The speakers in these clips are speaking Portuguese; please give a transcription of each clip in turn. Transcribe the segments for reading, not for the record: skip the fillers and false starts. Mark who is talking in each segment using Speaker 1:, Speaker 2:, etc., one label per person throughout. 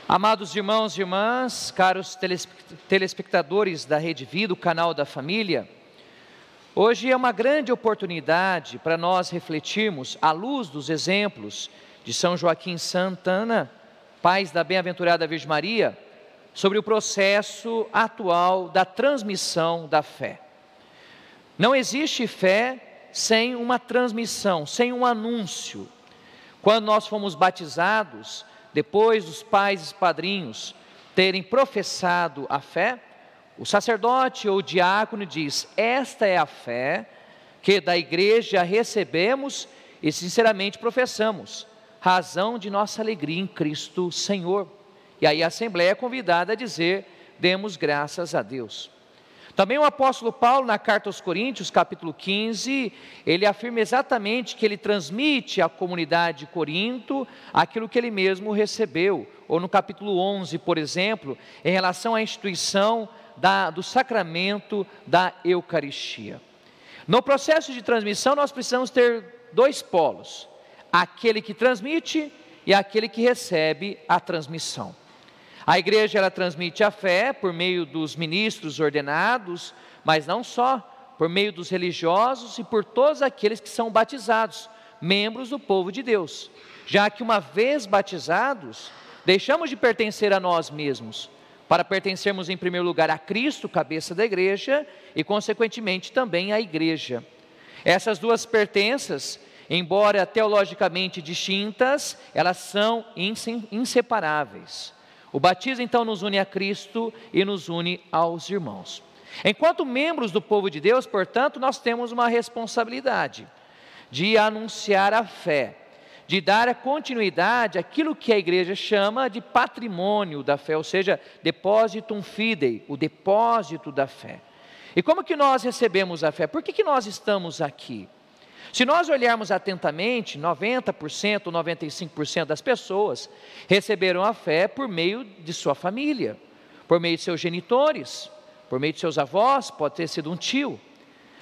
Speaker 1: Amados irmãos e irmãs, caros telespectadores da Rede Vida, o canal da família, hoje é uma grande oportunidade para nós refletirmos, à luz dos exemplos de São Joaquim Santana, pais da bem-aventurada Virgem Maria, sobre o processo atual da transmissão da fé. Não existe fé sem uma transmissão, sem um anúncio. Quando nós fomos batizados, depois dos pais e padrinhos terem professado a fé, o sacerdote ou o diácono diz: esta é a fé que da igreja recebemos e sinceramente professamos, razão de nossa alegria em Cristo Senhor. E aí a Assembleia é convidada a dizer: demos graças a Deus. Também o apóstolo Paulo, na carta aos Coríntios, capítulo 15, ele afirma exatamente que ele transmite à comunidade de Corinto aquilo que ele mesmo recebeu. Ou no capítulo 11, por exemplo, em relação à instituição do sacramento da Eucaristia. No processo de transmissão, nós precisamos ter dois polos: aquele que transmite e aquele que recebe a transmissão. A igreja, ela transmite a fé por meio dos ministros ordenados, mas não só, por meio dos religiosos e por todos aqueles que são batizados, membros do povo de Deus. Já que uma vez batizados, deixamos de pertencer a nós mesmos, para pertencermos em primeiro lugar a Cristo, cabeça da igreja, e consequentemente também à igreja. Essas duas pertenças, embora teologicamente distintas, elas são inseparáveis. O batismo então nos une a Cristo e nos une aos irmãos. Enquanto membros do povo de Deus, portanto, nós temos uma responsabilidade de anunciar a fé, de dar a continuidade àquilo que a igreja chama de patrimônio da fé, ou seja, depositum fidei, o depósito da fé. E como que nós recebemos a fé? Por que nós estamos aqui? Se nós olharmos atentamente, 90%, 95% das pessoas receberam a fé por meio de sua família, por meio de seus genitores, por meio de seus avós, pode ter sido um tio.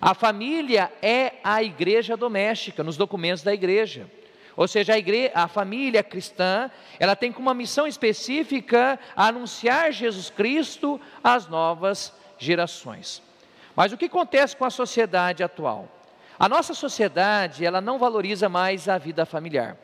Speaker 1: A família é a igreja doméstica, nos documentos da igreja. Ou seja, a família cristã, ela tem como uma missão específica anunciar Jesus Cristo às novas gerações. Mas o que acontece com a sociedade atual? A nossa sociedade, ela não valoriza mais a vida familiar,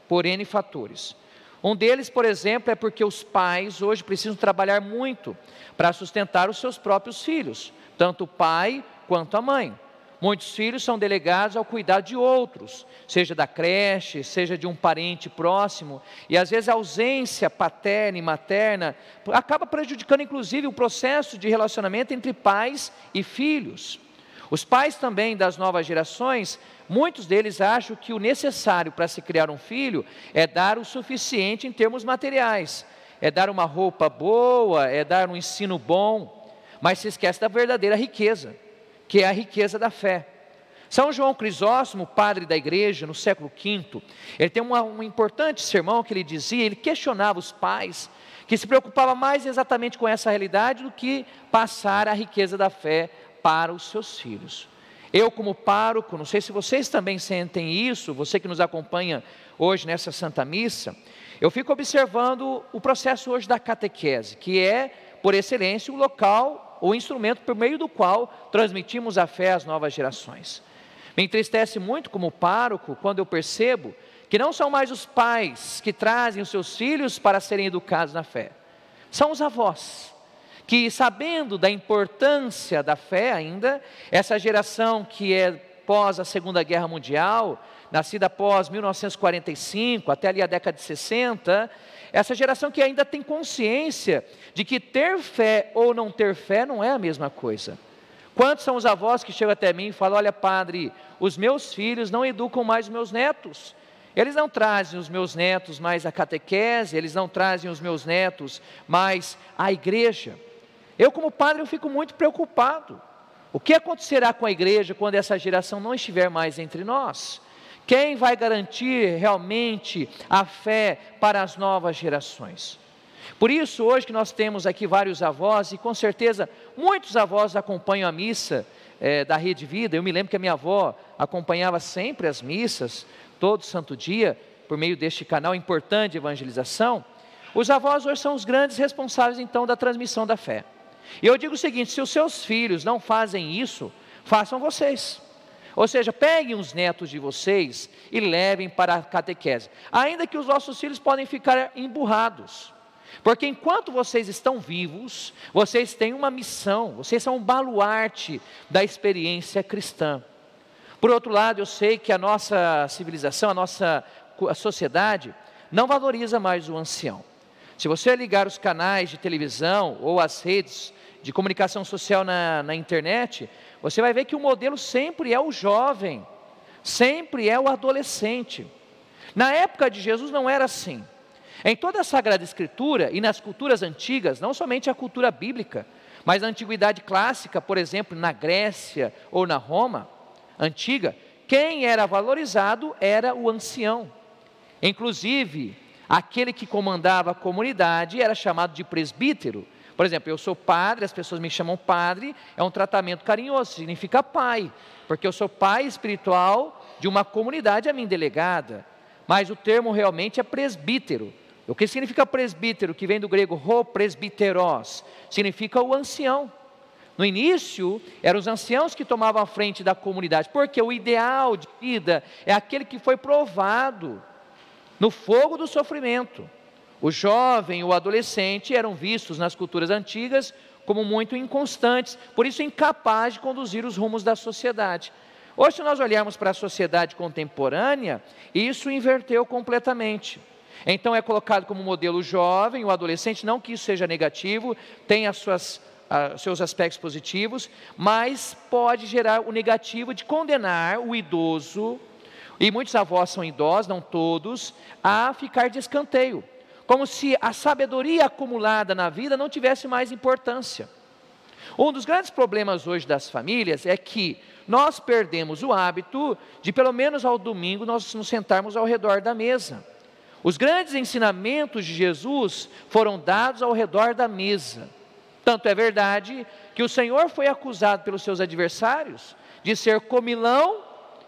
Speaker 1: por N fatores. Um deles, por exemplo, é porque os pais hoje precisam trabalhar muito para sustentar os seus próprios filhos, tanto o pai quanto a mãe. Muitos filhos são delegados ao cuidado de outros, seja da creche, seja de um parente próximo, e às vezes a ausência paterna e materna acaba prejudicando inclusive o processo de relacionamento entre pais e filhos. Os pais também das novas gerações, muitos deles acham que o necessário para se criar um filho é dar o suficiente em termos materiais, é dar uma roupa boa, é dar um ensino bom, mas se esquece da verdadeira riqueza, que é a riqueza da fé. São João Crisóstomo, padre da igreja, no século V, ele tem um importante sermão que ele dizia, ele questionava os pais, que se preocupava mais exatamente com essa realidade do que passar a riqueza da fé para os seus filhos. Eu, como pároco, não sei se vocês também sentem isso, você que nos acompanha hoje nessa Santa Missa, eu fico observando o processo hoje da catequese, que é, por excelência, o local, o instrumento por meio do qual transmitimos a fé às novas gerações. Me entristece muito como pároco quando eu percebo que não são mais os pais que trazem os seus filhos para serem educados na fé, são os avós, que sabendo da importância da fé ainda, essa geração que é pós a Segunda Guerra Mundial, nascida após 1945, até ali a década de 60, essa geração que ainda tem consciência de que ter fé ou não ter fé não é a mesma coisa. Quantos são os avós que chegam até mim e falam: olha padre, os meus filhos não educam mais os meus netos, eles não trazem os meus netos mais a catequese, eles não trazem os meus netos mais a igreja. Eu, como padre, eu fico muito preocupado. O que acontecerá com a igreja quando essa geração não estiver mais entre nós? Quem vai garantir realmente a fé para as novas gerações? Por isso, hoje que nós temos aqui vários avós, e com certeza muitos avós acompanham a missa da Rede Vida. Eu me lembro que a minha avó acompanhava sempre as missas, todo santo dia, por meio deste canal importante de evangelização. Os avós hoje são os grandes responsáveis então da transmissão da fé. E eu digo o seguinte: se os seus filhos não fazem isso, façam vocês. Ou seja, peguem os netos de vocês e levem para a catequese. Ainda que os vossos filhos podem ficar emburrados. Porque enquanto vocês estão vivos, vocês têm uma missão, vocês são um baluarte da experiência cristã. Por outro lado, eu sei que a nossa civilização, a sociedade, não valoriza mais o ancião. Se você ligar os canais de televisão ou as redes de comunicação social na internet, você vai ver que o modelo sempre é o jovem, sempre é o adolescente. Na época de Jesus não era assim. Em toda a Sagrada Escritura e nas culturas antigas, não somente a cultura bíblica, mas na Antiguidade Clássica, por exemplo, na Grécia ou na Roma antiga, quem era valorizado era o ancião. Inclusive, aquele que comandava a comunidade era chamado de presbítero. Por exemplo, eu sou padre, as pessoas me chamam padre, é um tratamento carinhoso, significa pai, porque eu sou pai espiritual de uma comunidade a mim delegada. Mas o termo realmente é presbítero. O que significa presbítero, que vem do grego presbiteros, significa o ancião. No início, eram os anciãos que tomavam a frente da comunidade, porque o ideal de vida é aquele que foi provado no fogo do sofrimento. O jovem e o adolescente eram vistos nas culturas antigas como muito inconstantes, por isso incapazes de conduzir os rumos da sociedade. Hoje, se nós olharmos para a sociedade contemporânea, isso inverteu completamente. Então é colocado como modelo o jovem, o adolescente, não que isso seja negativo, tem seus aspectos positivos, mas pode gerar o negativo de condenar o idoso, e muitos avós são idosos, não todos, a ficar de escanteio, como se a sabedoria acumulada na vida não tivesse mais importância. Um dos grandes problemas hoje das famílias é que nós perdemos o hábito de, pelo menos ao domingo, nós nos sentarmos ao redor da mesa. Os grandes ensinamentos de Jesus foram dados ao redor da mesa. Tanto é verdade que o Senhor foi acusado pelos seus adversários de ser comilão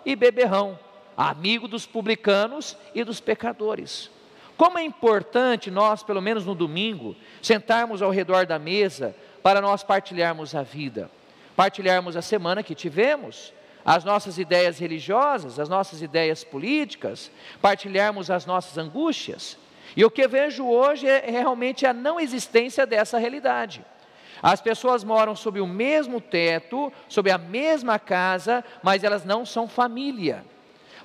Speaker 1: e beberrão, amigo dos publicanos e dos pecadores. Como é importante nós, pelo menos no domingo, sentarmos ao redor da mesa para nós partilharmos a vida, partilharmos a semana que tivemos, as nossas ideias religiosas, as nossas ideias políticas, partilharmos as nossas angústias. E o que vejo hoje é realmente a não existência dessa realidade. As pessoas moram sob o mesmo teto, sob a mesma casa, mas elas não são família.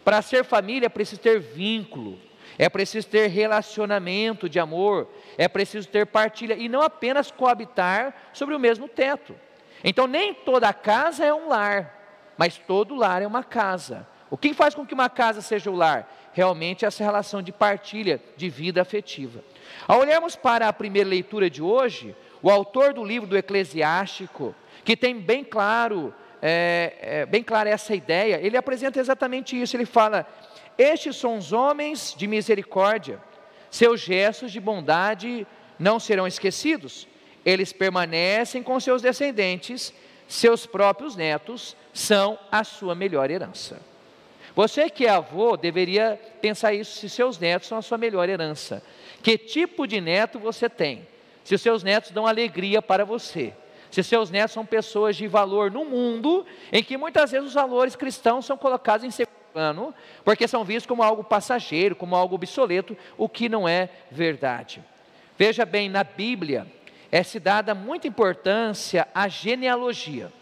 Speaker 1: Para ser família é preciso ter vínculo, é preciso ter relacionamento de amor, é preciso ter partilha, e não apenas coabitar sobre o mesmo teto. Então nem toda casa é um lar, mas todo lar é uma casa. O que faz com que uma casa seja o lar? Realmente essa relação de partilha, de vida afetiva. Ao olharmos para a primeira leitura de hoje, o autor do livro do Eclesiástico, que tem bem claro essa ideia, ele apresenta exatamente isso. Ele fala: estes são os homens de misericórdia, seus gestos de bondade não serão esquecidos, eles permanecem com seus descendentes, seus próprios netos são a sua melhor herança. Você que é avô deveria pensar isso, se seus netos são a sua melhor herança. Que tipo de neto você tem? Se os seus netos dão alegria para você, se seus netos são pessoas de valor no mundo, em que muitas vezes os valores cristãos são colocados em segundo plano, porque são vistos como algo passageiro, como algo obsoleto, o que não é verdade. Veja bem, na Bíblia é-se dada muita importância à genealogia.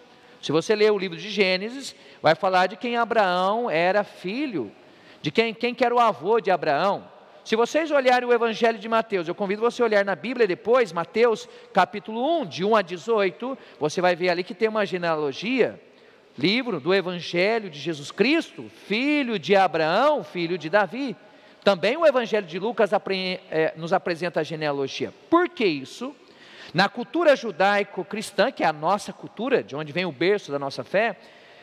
Speaker 1: Se você ler o livro de Gênesis, vai falar de quem Abraão era filho, de quem que era o avô de Abraão. Se vocês olharem o Evangelho de Mateus, eu convido você a olhar na Bíblia depois, Mateus capítulo 1, de 1 a 18, você vai ver ali que tem uma genealogia, livro do Evangelho de Jesus Cristo, filho de Abraão, filho de Davi. Também o Evangelho de Lucas nos apresenta a genealogia. Por que isso? Na cultura judaico-cristã, que é a nossa cultura, de onde vem o berço da nossa fé,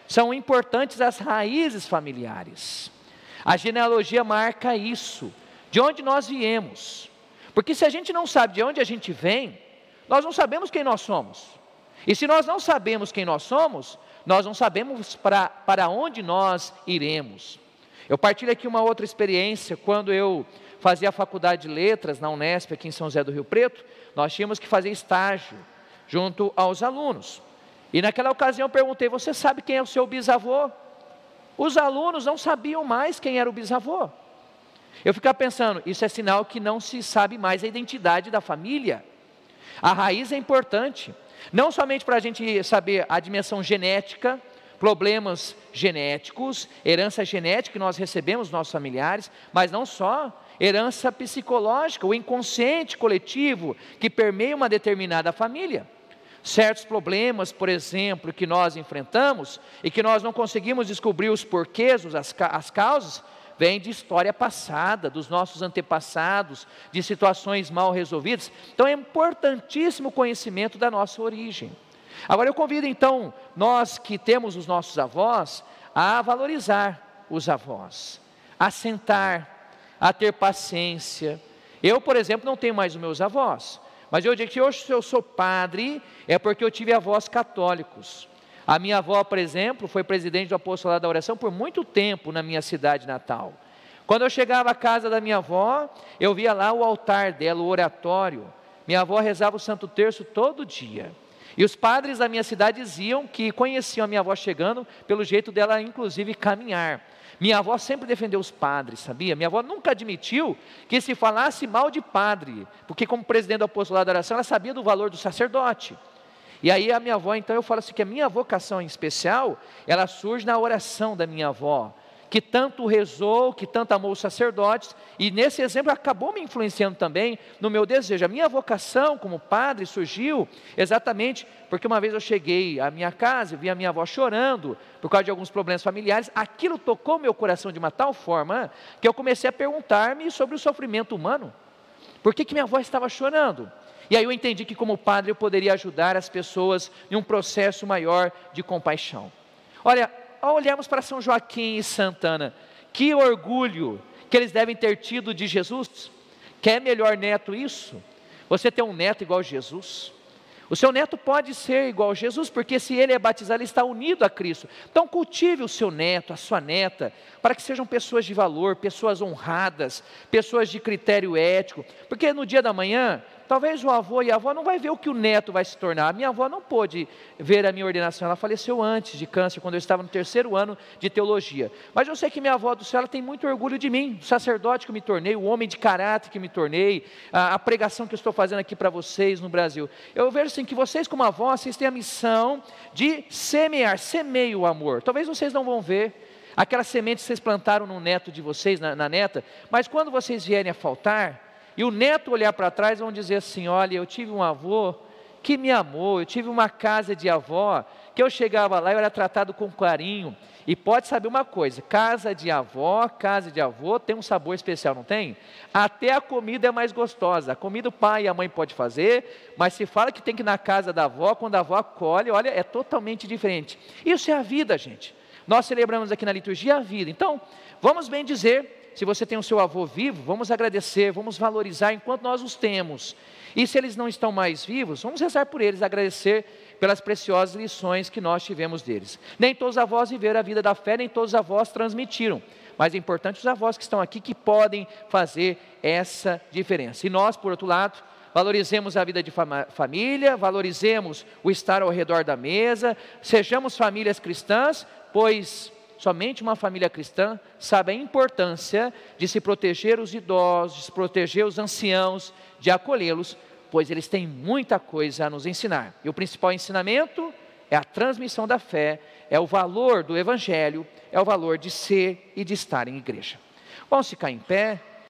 Speaker 1: são importantes as raízes familiares. A genealogia marca isso, de onde nós viemos. Porque se a gente não sabe de onde a gente vem, nós não sabemos quem nós somos. E se nós não sabemos quem nós somos, nós não sabemos para onde nós iremos. Eu partilho aqui uma outra experiência, quando eu fazia a faculdade de letras na Unesp, aqui em São José do Rio Preto, nós tínhamos que fazer estágio junto aos alunos. E naquela ocasião eu perguntei: você sabe quem é o seu bisavô? Os alunos não sabiam mais quem era o bisavô. Eu ficava pensando, isso é sinal que não se sabe mais a identidade da família. A raiz é importante, não somente para a gente saber a dimensão genética, problemas genéticos, herança genética que nós recebemos dos nossos familiares, mas não só, herança psicológica, o inconsciente coletivo que permeia uma determinada família. Certos problemas, por exemplo, que nós enfrentamos e que nós não conseguimos descobrir os porquês, as causas, vêm de história passada, dos nossos antepassados, de situações mal resolvidas. Então é importantíssimo o conhecimento da nossa origem. Agora eu convido então, nós que temos os nossos avós, a valorizar os avós, a sentar, a ter paciência. Eu, por exemplo, não tenho mais os meus avós, mas eu digo que hoje, se eu sou padre, é porque eu tive avós católicos. A minha avó, por exemplo, foi presidente do Apostolado da Oração por muito tempo na minha cidade natal. Quando eu chegava à casa da minha avó, eu via lá o altar dela, o oratório. Minha avó rezava o Santo Terço todo dia. E os padres da minha cidade diziam que conheciam a minha avó chegando pelo jeito dela, inclusive, caminhar. Minha avó sempre defendeu os padres, sabia? Minha avó nunca admitiu que se falasse mal de padre, porque como presidente do Apostolado da Oração, ela sabia do valor do sacerdote. E aí a minha avó, então eu falo assim, que a minha vocação em especial, ela surge na oração da minha avó, que tanto rezou, que tanto amou os sacerdotes, e nesse exemplo acabou me influenciando também no meu desejo. A minha vocação como padre surgiu exatamente porque uma vez eu cheguei à minha casa, vi a minha avó chorando por causa de alguns problemas familiares. Aquilo tocou meu coração de uma tal forma que eu comecei a perguntar-me sobre o sofrimento humano. Por que minha avó estava chorando? E aí eu entendi que como padre eu poderia ajudar as pessoas em um processo maior de compaixão. Olha, ao olharmos para São Joaquim e Santana, que orgulho que eles devem ter tido de Jesus. Quer melhor neto isso? Você tem um neto igual a Jesus? O seu neto pode ser igual a Jesus, porque se ele é batizado, ele está unido a Cristo. Então cultive o seu neto, a sua neta, para que sejam pessoas de valor, pessoas honradas, pessoas de critério ético, porque no dia da manhã, talvez o avô e a avó não vai ver o que o neto vai se tornar. A minha avó não pôde ver a minha ordenação, ela faleceu antes de câncer, quando eu estava no 3º ano de teologia. Mas eu sei que minha avó do céu, ela tem muito orgulho de mim, do sacerdote que eu me tornei, o homem de caráter que me tornei, a pregação que eu estou fazendo aqui para vocês no Brasil. Eu vejo assim que vocês como avó, vocês têm a missão de semear, semeie o amor. Talvez vocês não vão ver aquela semente que vocês plantaram no neto de vocês, na neta, mas quando vocês vierem a faltar, e o neto olhar para trás, vão dizer assim, olha, eu tive um avô que me amou, eu tive uma casa de avó, que eu chegava lá e eu era tratado com carinho. E pode saber uma coisa, casa de avó, casa de avô tem um sabor especial, não tem? Até a comida é mais gostosa. A comida o pai e a mãe pode fazer, mas se fala que tem que ir na casa da avó, quando a avó acolhe, olha, é totalmente diferente. Isso é a vida, gente. Nós celebramos aqui na liturgia a vida. Então, vamos bem dizer, se você tem o seu avô vivo, vamos agradecer, vamos valorizar enquanto nós os temos. E se eles não estão mais vivos, vamos rezar por eles, agradecer pelas preciosas lições que nós tivemos deles. Nem todos os avós viveram a vida da fé, nem todos os avós transmitiram. Mas é importante os avós que estão aqui, que podem fazer essa diferença. E nós, por outro lado, valorizemos a vida de família, valorizemos o estar ao redor da mesa, sejamos famílias cristãs, pois somente uma família cristã sabe a importância de se proteger os idosos, de se proteger os anciãos, de acolhê-los, pois eles têm muita coisa a nos ensinar. E o principal ensinamento é a transmissão da fé, é o valor do Evangelho, é o valor de ser e de estar em igreja. Vamos ficar em pé.